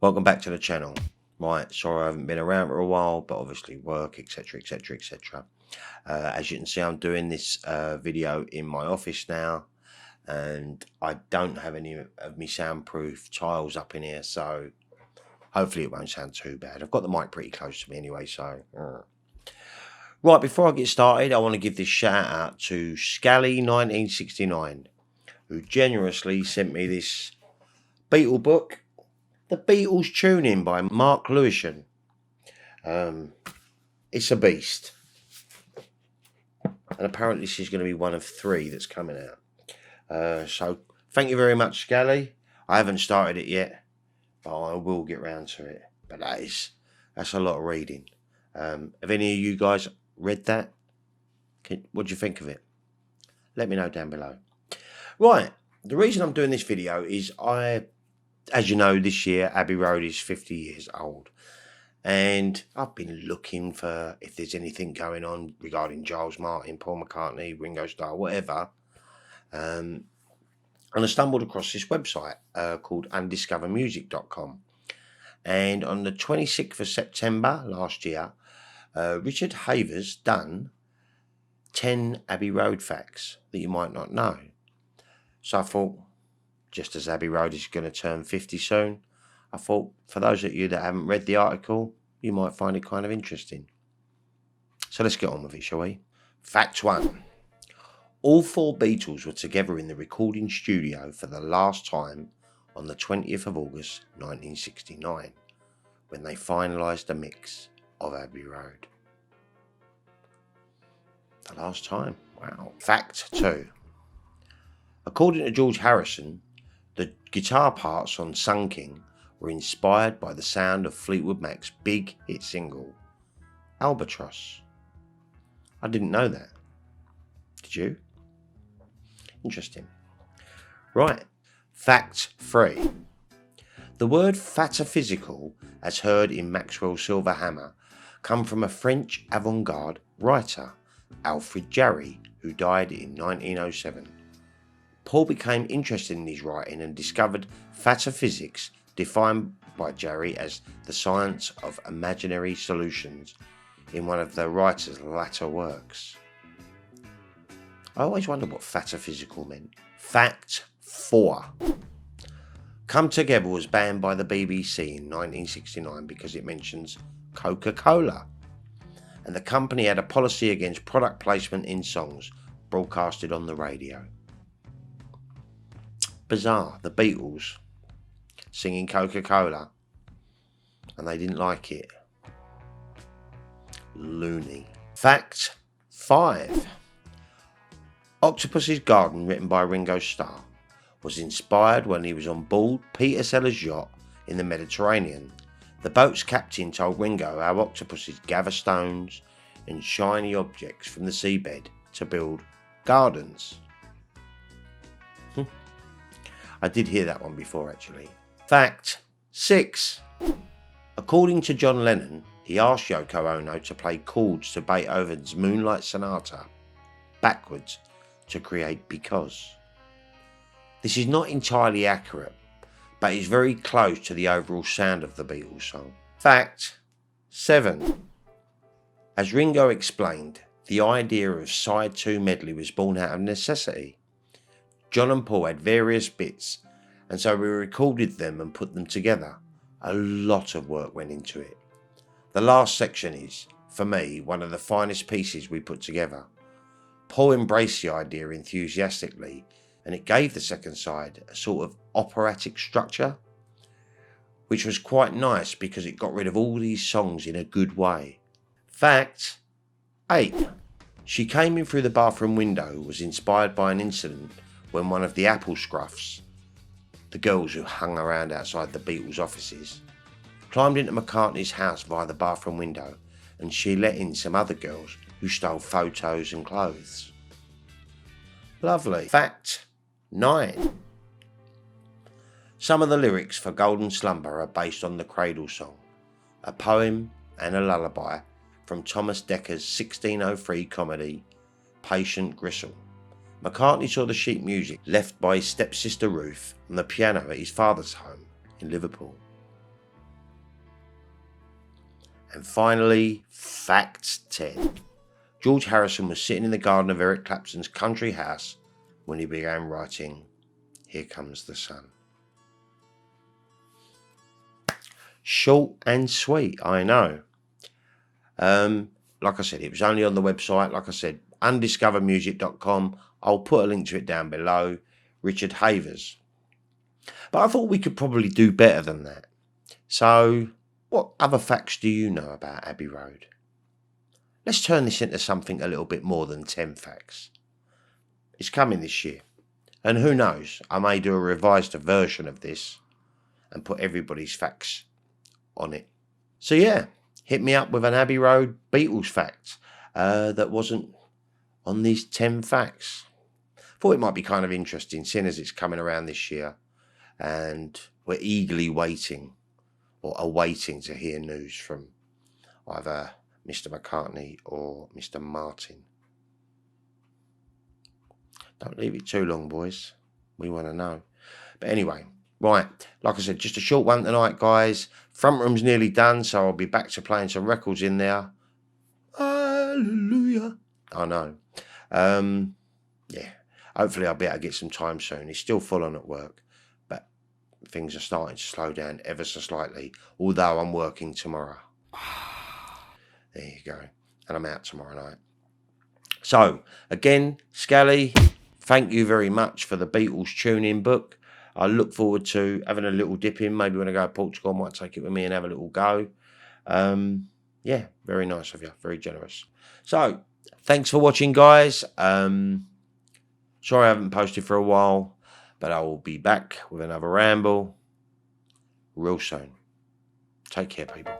Welcome back to the channel. Right, sorry I haven't been around for a while, but obviously work, etc, etc, etc. As you can see, I'm doing this video in my office now, and I don't have any of my soundproof tiles up in here, so hopefully it won't sound too bad. I've got the mic pretty close to me anyway, so... Right, before I get started, I want to give this shout out to Scally1969, who generously sent me this Beatle book, The Beatles Tune-In by Mark Lewisham. It's a beast. And apparently this is going to be one of 3 that's coming out. So thank you very much, Scally. I haven't started it yet, but I will get round to it. But that's a lot of reading. Have any of you guys read that? What do you think of it? Let me know down below. Right, the reason I'm doing this video is as you know, this year Abbey Road is 50 years old, and I've been looking for if there's anything going on regarding Giles Martin, Paul McCartney, Ringo Starr, whatever. And I stumbled across this website called undiscovermusic.com, and on the 26th of September last year, Richard Havers done 10 Abbey Road facts that you might not know. So I thought, just as Abbey Road is going to turn 50 soon, I thought for those of you that haven't read the article, you might find it kind of interesting. So let's get on with it, shall we? Fact 1. All 4 Beatles were together in the recording studio for the last time on the 20th of August 1969, when they finalised the mix of Abbey Road. The last time. Wow. Fact 2. According to George Harrison, the guitar parts on Sun King were inspired by the sound of Fleetwood Mac's big hit single, Albatross. I didn't know that. Did you? Interesting. Right. Fact 3. The word fataphysical, as heard in Maxwell's Silver Hammer, come from a French avant-garde writer, Alfred Jarry, who died in 1907. Paul became interested in his writing and discovered fataphysics, defined by Jarry as the science of imaginary solutions, in one of the writer's latter works. I always wondered what fataphysical meant. Fact 4. Come Together was banned by the BBC in 1969 because it mentions Coca-Cola, and the company had a policy against product placement in songs broadcasted on the radio. Bizarre, the Beatles singing Coca-Cola and they didn't like it. Loony. Fact 5. Octopus's Garden, written by Ringo Starr, was inspired when he was on board Peter Sellers' yacht in the Mediterranean. The boat's captain told Ringo how octopuses gather stones and shiny objects from the seabed to build gardens. I did hear that one before, actually. Fact 6. According to John Lennon, he asked Yoko Ono to play chords to Beethoven's Moonlight Sonata backwards to create Because. This is not entirely accurate, but is very close to the overall sound of the Beatles song. Fact 7. As Ringo explained, the idea of side 2 medley was born out of necessity. John and Paul had various bits, and so we recorded them and put them together. A lot of work went into it. The last section is, for me, one of the finest pieces we put together. Paul embraced the idea enthusiastically, and it gave the second side a sort of operatic structure, which was quite nice because it got rid of all these songs in a good way. Fact 8. She Came In Through the Bathroom Window was inspired by an incident when one of the Apple Scruffs, the girls who hung around outside the Beatles' offices, climbed into McCartney's house via the bathroom window, and she let in some other girls who stole photos and clothes. Lovely. Fact 9. Some of the lyrics for Golden Slumber are based on the Cradle Song, a poem and a lullaby from Thomas Decker's 1603 comedy, Patient Gristle. McCartney saw the sheet music left by his stepsister Ruth on the piano at his father's home in Liverpool. And finally, fact 10. George Harrison was sitting in the garden of Eric Clapton's country house when he began writing Here Comes the Sun. Short and sweet, I know. Like I said, it was only on the website. Like I said, undiscovermusic.com. I'll put a link to it down below. Richard Havers. But I thought we could probably do better than that. So, what other facts do you know about Abbey Road? Let's turn this into something a little bit more than 10 facts. It's coming this year. And who knows, I may do a revised version of this and put everybody's facts on it. So yeah, hit me up with an Abbey Road Beatles fact that wasn't on these 10 facts. Thought it might be kind of interesting, seeing as it's coming around this year and we're eagerly waiting or awaiting to hear news from either Mr. McCartney or Mr. Martin. Don't leave it too long, boys. We want to know. But anyway, right, like I said, just a short one tonight, guys. Front room's nearly done, so I'll be back to playing some records in there. Hallelujah. I know. Yeah, hopefully I'll be able to get some time soon. It's still full on at work, but things are starting to slow down ever so slightly, although I'm working tomorrow. There you go. And I'm out tomorrow night. So, again, Scally, thank you very much for the Beatles tune-in book. I look forward to having a little dip in. Maybe when I go to Portugal, I might take it with me and have a little go. Yeah, very nice of you. Very generous. So, thanks for watching, guys. Sorry I haven't posted for a while, but I will be back with another ramble real soon. Take care, people.